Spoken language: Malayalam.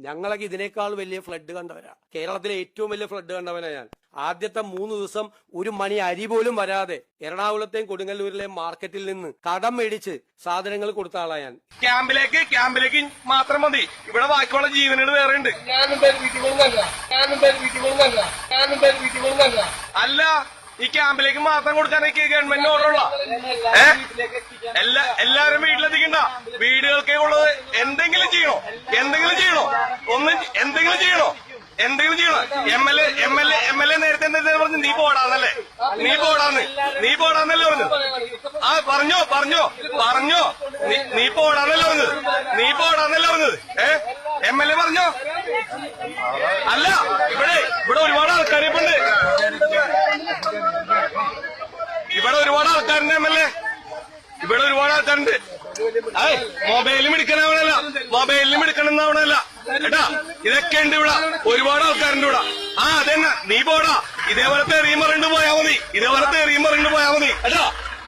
ഞങ്ങളൊക്കെ ഇതിനേക്കാൾ വലിയ ഫ്ലഡ് കണ്ടവരാ. കേരളത്തിലെ ഏറ്റവും വലിയ ഫ്ലഡ് കണ്ടവനാ ഞാൻ. ആദ്യത്തെ 3 ദിവസം ഒരു മണി അരി പോലും വരാതെ എറണാകുളത്തെയും കൊടുങ്ങല്ലൂരിലെയും മാർക്കറ്റിൽ നിന്ന് കടം മേടിച്ച് സാധനങ്ങൾ കൊടുത്ത ആളാ ഞാൻ. ക്യാമ്പിലേക്ക് മാത്രം മതി, ഇവിടെ ബാക്കിയുള്ള ജീവനുകൾ വേറെ ഉണ്ട്. അല്ല, ഈ ക്യാമ്പിലേക്ക് മാത്രം കൊടുക്കാനൊക്കെ ഗവൺമെന്റ് ഓർഡറുള്ള എല്ലാവരും വീട്ടിലെത്തിക്കണ്ട. വീടുകൾക്കേ ഉള്ളത്. എന്തെങ്കിലും ചെയ്യണോ? എന്തെങ്കിലും ചെയ്യണോ? എം എൽ എ നേരത്തെ എന്താ പറഞ്ഞു? നീ പോടാന്നല്ലേ പറഞ്ഞു. ആ പറഞ്ഞോ നീ പോടാന്നല്ലേ പറഞ്ഞത്. എം എൽ എ പറഞ്ഞോ? അല്ല, ഇവിടെ ഒരുപാട് ആൾക്കാരിപ്പുണ്ട്. ഇവിടെ ഒരുപാട് ആൾക്കാരുണ്ട്. എം എൽ എ ഇവിടെ ഒരുപാട് ആൾക്കാരുണ്ട്. മൊബൈലും എടുക്കണമെന്നാവണല്ല കേട്ടാ. ഇതൊക്കെ ഉണ്ട് ഇവിടെ, ഒരുപാട് ആൾക്കാരുണ്ട് ഇവിടെ. അതന്നെ, നീ പോടാ. ഇതേപോലത്തെ എറിയും പറഞ്ഞിട്ട് പോയാ മതി കേട്ടാ.